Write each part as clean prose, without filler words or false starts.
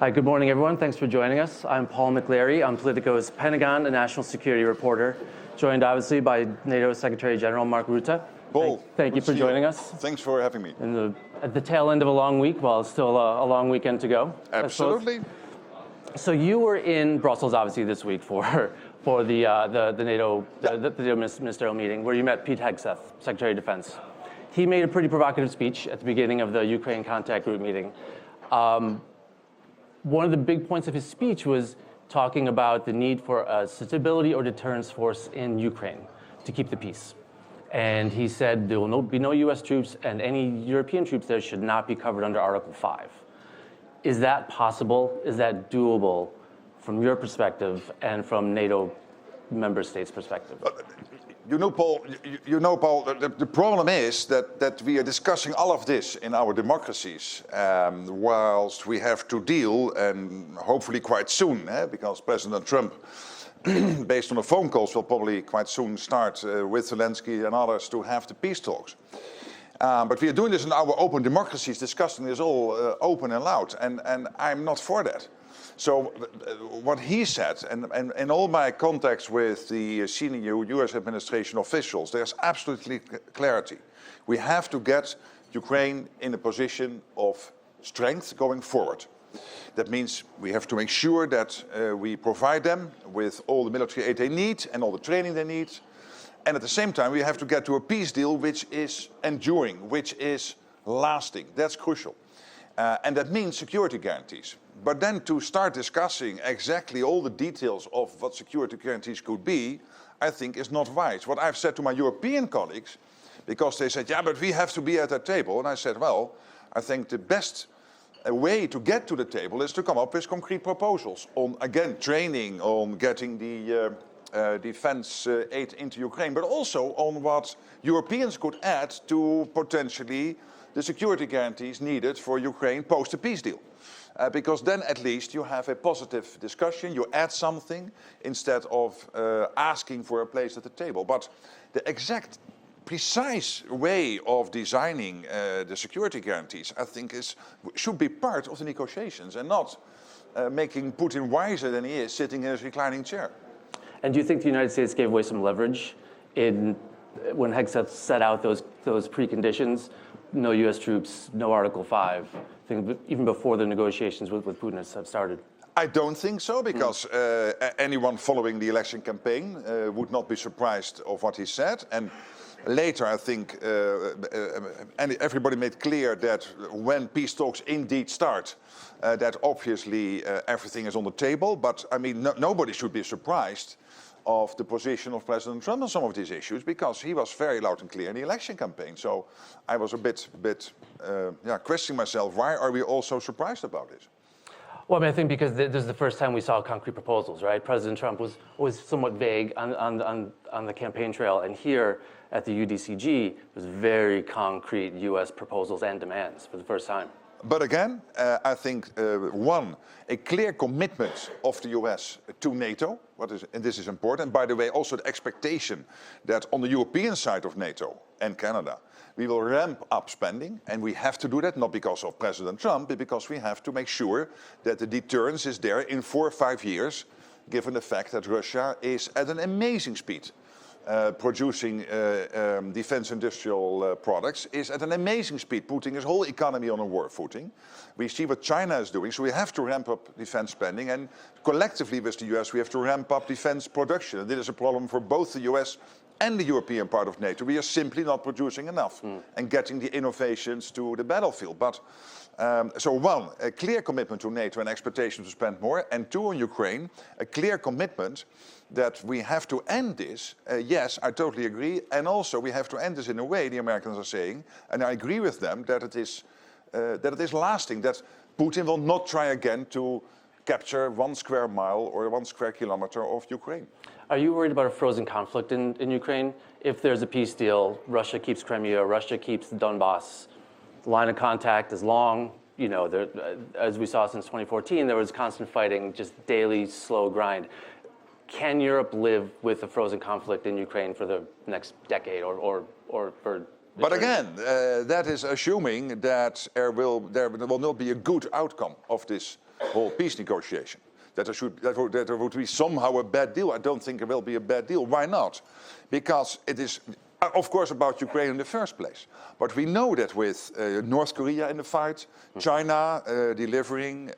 Hi, good morning, everyone. Thanks for joining us. I'm Paul McLeary. I'm Politico's Pentagon and National Security reporter, joined obviously by NATO Secretary General Mark Rutte. Paul, thank you for joining us. Thanks for having me. At the tail end of a long week, while it's still a long weekend to go. Absolutely. So you were in Brussels, obviously, this week for the NATO ministerial meeting, where you met Pete Hegseth, Secretary of Defense. He made a pretty provocative speech at the beginning of the Ukraine contact group meeting. One of the big points of his speech was talking about the need for a stability or deterrence force in Ukraine to keep the peace. And he said there will be no U.S. troops, and any European troops there should not be covered under Article 5. Is that possible? Is that doable from your perspective and from NATO member states' perspective? You know, Paul, the problem is that we are discussing all of this in our democracies, whilst we have to deal, and hopefully quite soon, because President Trump, based on the phone calls, will probably quite soon start with Zelensky and others to have the peace talks. But we are doing this in our open democracies, discussing this all open and loud, and I'm not for that. So what he said, and in all my contacts with the senior US administration officials, there's absolutely clarity. We have to get Ukraine in a position of strength going forward. That means we have to make sure that we provide them with all the military aid they need and all the training they need. And at the same time, we have to get to a peace deal which is enduring, which is lasting. That's crucial. And that means security guarantees. But then to start discussing exactly all the details of what security guarantees could be, I think is not wise. What I've said to my European colleagues, because they said, yeah, but we have to be at that table. And I said, well, I think the best way to get to the table is to come up with concrete proposals on, again, training, on getting the defense aid into Ukraine, but also on what Europeans could add to potentially the security guarantees needed for Ukraine post a peace deal. Because then at least you have a positive discussion, you add something instead of asking for a place at the table. But the exact precise way of designing the security guarantees, I think, should be part of the negotiations and not making Putin wiser than he is sitting in his reclining chair. And do you think the United States gave away some leverage when Hegseth set out those preconditions? No U.S. troops, no Article 5, I think even before the negotiations with Putin have started? I don't think so, because anyone following the election campaign would not be surprised of what he said. And later, I think, and everybody made clear that when peace talks indeed start, that obviously everything is on the table. But I mean, nobody should be surprised of the position of President Trump on some of these issues, because he was very loud and clear in the election campaign. So I was a bit questioning myself, why are we all so surprised about this? Well, I mean, I think because this is the first time we saw concrete proposals, right? President Trump was somewhat vague on the campaign trail, and here at the UDCG was very concrete U.S. proposals and demands for the first time. But again, I think, one, a clear commitment of the US to NATO, and this is important. By the way, also the expectation that on the European side of NATO and Canada, we will ramp up spending, and we have to do that not because of President Trump, but because we have to make sure that the deterrence is there in 4 or 5 years, given the fact that Russia is at an amazing speed. Producing defense industrial products is at an amazing speed, putting his whole economy on a war footing. We see what China is doing, so we have to ramp up defense spending, and collectively with the US we have to ramp up defense production. And this is a problem for both the US and the European part of NATO. We are simply not producing enough and getting the innovations to the battlefield. But so one, a clear commitment to NATO and expectation to spend more, and two, on Ukraine, a clear commitment that we have to end this. Yes, I totally agree. And also we have to end this in a way, the Americans are saying, and I agree with them, that it is lasting, that Putin will not try again to capture 1 square mile or 1 square kilometer of Ukraine. Are you worried about a frozen conflict in Ukraine? If there's a peace deal, Russia keeps Crimea, Russia keeps the Donbass, the line of contact is long. You know, as we saw since 2014, there was constant fighting, just daily slow grind. Can Europe live with a frozen conflict in Ukraine for the next decade or for... But again, that is assuming that there will not be a good outcome of this whole peace negotiation. That there would be somehow a bad deal. I don't think there will be a bad deal. Why not? Because it is, of course, about Ukraine in the first place. But we know that with North Korea in the fight, China delivering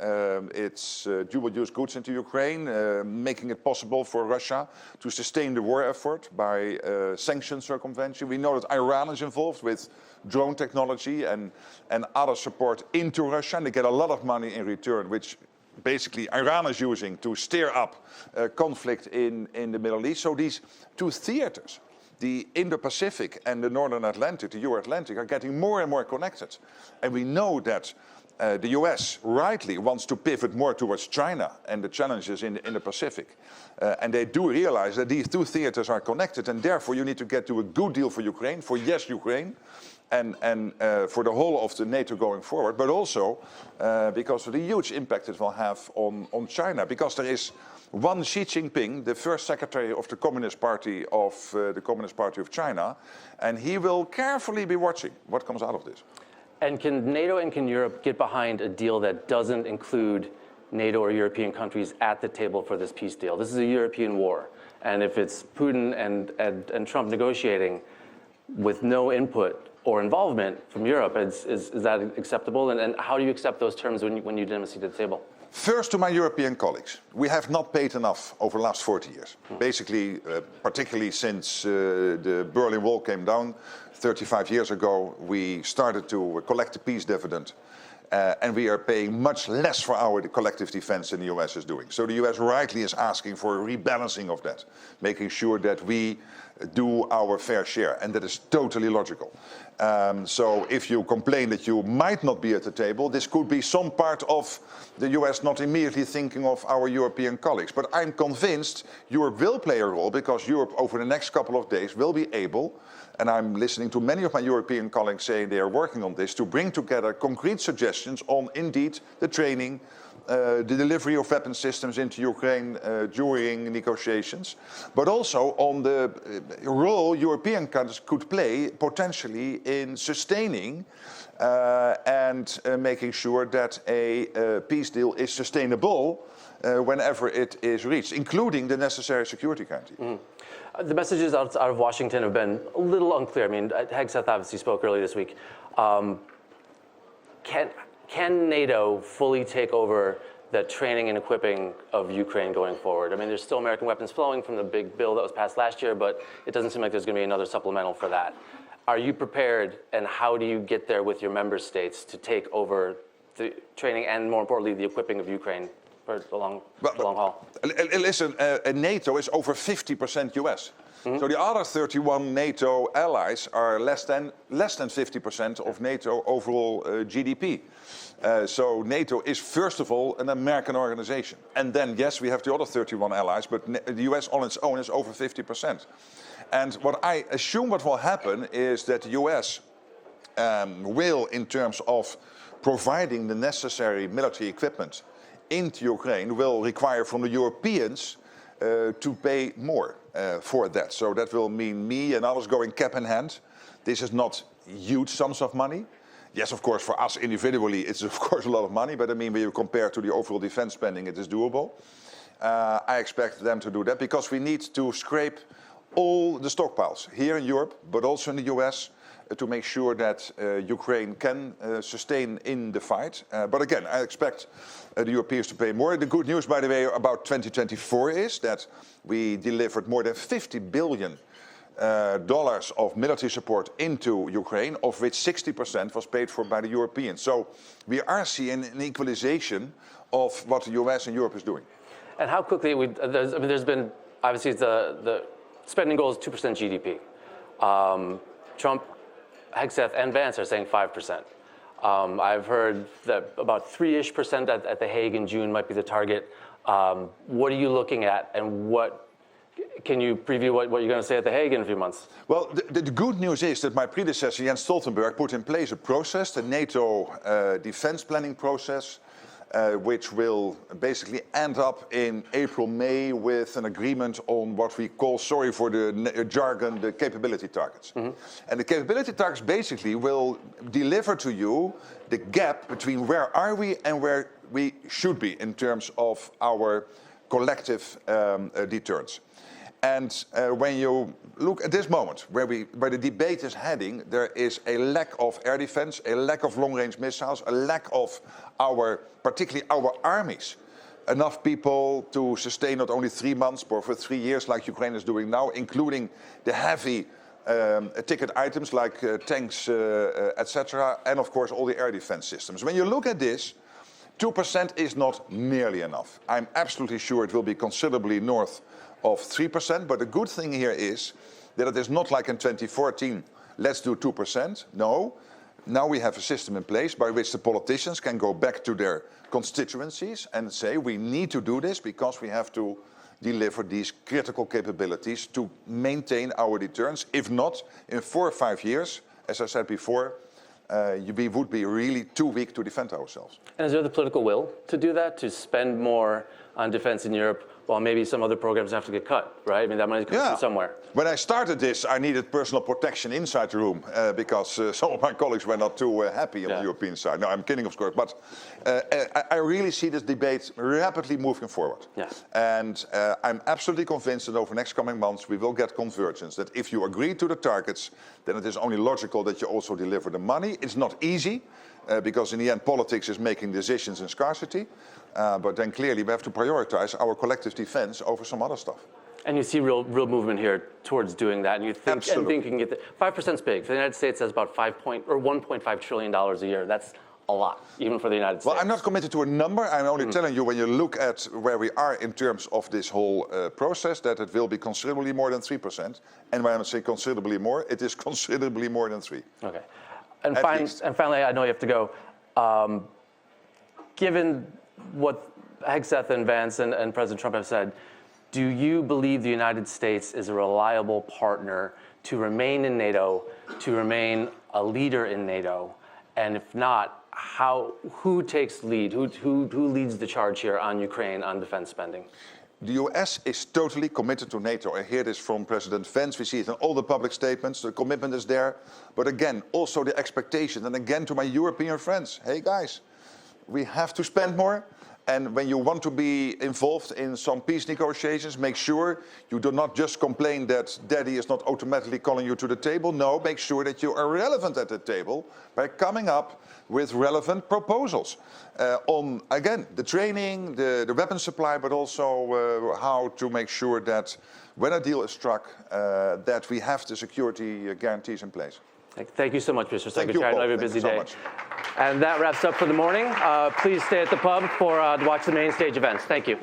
its dual-use goods into Ukraine, making it possible for Russia to sustain the war effort by sanction circumvention. We know that Iran is involved with drone technology and other support into Russia, and they get a lot of money in return, which basically Iran is using to stir up conflict in the Middle East. So these two theaters, the Indo-Pacific and the Northern Atlantic, the Euro-Atlantic, are getting more and more connected. And we know that the US rightly wants to pivot more towards China and the challenges in the Pacific. And they do realize that these two theaters are connected, and therefore you need to get to a good deal for Ukraine, for yes, Ukraine, and for the whole of the NATO going forward, but also because of the huge impact it will have on China. Because there is one Xi Jinping, the first secretary of the Communist Party of China, and he will carefully be watching what comes out of this. And can NATO and can Europe get behind a deal that doesn't include NATO or European countries at the table for this peace deal? This is a European war, and if it's Putin and Trump negotiating with no input or involvement from Europe, is that acceptable? And how do you accept those terms when you didn't see the table? First, to my European colleagues, we have not paid enough over the last 40 years. Basically, particularly since the Berlin Wall came down 35 years ago, we started to collect the peace dividend. And we are paying much less for our collective defense than the US is doing. So the US rightly is asking for a rebalancing of that, making sure that we do our fair share, and that is totally logical. So if you complain that you might not be at the table, this could be some part of the US not immediately thinking of our European colleagues. But I'm convinced Europe will play a role, because Europe over the next couple of days will be able, and I'm listening to many of my European colleagues saying they are working on this, to bring together concrete suggestions on indeed the training, the delivery of weapon systems into Ukraine during negotiations, but also on the role European countries could play potentially in sustaining and making sure that a peace deal is sustainable whenever it is reached, including the necessary security guarantee. The messages out of Washington have been a little unclear. I mean, Hegseth obviously spoke earlier this week. Can NATO fully take over the training and equipping of Ukraine going forward? I mean, there's still American weapons flowing from the big bill that was passed last year, but it doesn't seem like there's going to be another supplemental for that. Are you prepared, and how do you get there with your member states to take over the training and, more importantly, the equipping of Ukraine for the long haul? Listen, NATO is over 50% US. So the other 31 NATO allies are less than 50% of NATO overall GDP. So NATO is first of all an American organization, and then yes, we have the other 31 allies, but the US on its own is over 50%. And what I assume what will happen is that the US will, in terms of providing the necessary military equipment into Ukraine, will require from the Europeans to pay more for that. So that will mean me and others going cap in hand. This is not huge sums of money. Yes, of course, for us individually, it's of course a lot of money, but I mean, when you compare to the overall defense spending, it is doable. I expect them to do that, because we need to scrape all the stockpiles here in Europe, but also in the US, to make sure that Ukraine can sustain in the fight. But again, I expect the Europeans to pay more. The good news, by the way, about 2024 is that we delivered more than $50 billion of military support into Ukraine, of which 60% was paid for by the Europeans. So we are seeing an equalization of what the US and Europe is doing. And how quickly, there's been, obviously the spending goal is 2% GDP. Trump, Hegseth, and Vance are saying 5%. I've heard that about 3-ish% at The Hague in June might be the target. What are you looking at, and what can you preview what you're going to say at The Hague in a few months? Well, the good news is that my predecessor Jens Stoltenberg put in place a process, the NATO defense planning process, which will basically end up in April, May with an agreement on what we call, sorry for the jargon, the capability targets. And the capability targets basically will deliver to you the gap between where are we and where we should be in terms of our collective deterrence. And when you look at this moment, where the debate is heading, there is a lack of air defense, a lack of long-range missiles, a lack of particularly our armies, enough people to sustain not only 3 months, but for 3 years, like Ukraine is doing now, including the heavy ticket items like tanks, etc., and of course all the air defense systems. When you look at this, 2% is not nearly enough. I'm absolutely sure it will be considerably north of 3%, but the good thing here is that it is not like in 2014, let's do 2%. No, now we have a system in place by which the politicians can go back to their constituencies and say we need to do this because we have to deliver these critical capabilities to maintain our deterrence. If not, in 4 or 5 years, as I said before, we would be really too weak to defend ourselves. And is there the political will to do that, to spend more on defense in Europe, while maybe some other programs have to get cut, right? I mean, that money comes from somewhere. When I started this, I needed personal protection inside the room because some of my colleagues were not too happy on the European side. No, I'm kidding, of course, but I really see this debate rapidly moving forward. Yes. And I'm absolutely convinced that over the next coming months, we will get convergence, that if you agree to the targets, then it is only logical that you also deliver the money. It's not easy, because in the end, politics is making decisions in scarcity. But then clearly we have to prioritize our collective defense over some other stuff. And you see real movement here towards doing that, and you think you can get the 5% is big. For the United States, that's about $1.5 trillion a year. That's a lot, even for the United States. Well, I'm not committed to a number. I'm only telling you when you look at where we are in terms of this whole process, that it will be considerably more than 3%. And when I say considerably more, it is considerably more than 3. Okay. And finally, I know you have to go. Given what Hegseth and Vance and President Trump have said, do you believe the United States is a reliable partner to remain in NATO, to remain a leader in NATO? And if not, who takes lead? Who leads the charge here on Ukraine, on defense spending? The US is totally committed to NATO. I hear this from President Vance. We see it in all the public statements. The commitment is there. But again, also the expectation. And again, to my European friends, hey guys, we have to spend more. And when you want to be involved in some peace negotiations, make sure you do not just complain that daddy is not automatically calling you to the table. No, make sure that you are relevant at the table by coming up with relevant proposals on, again, the training, the weapon supply, but also how to make sure that when a deal is struck, that we have the security guarantees in place. Thank you so much, Mr. Secretary. I know you have a busy day. Much. And that wraps up for the morning. Please stay at the pub to watch the main stage events. Thank you.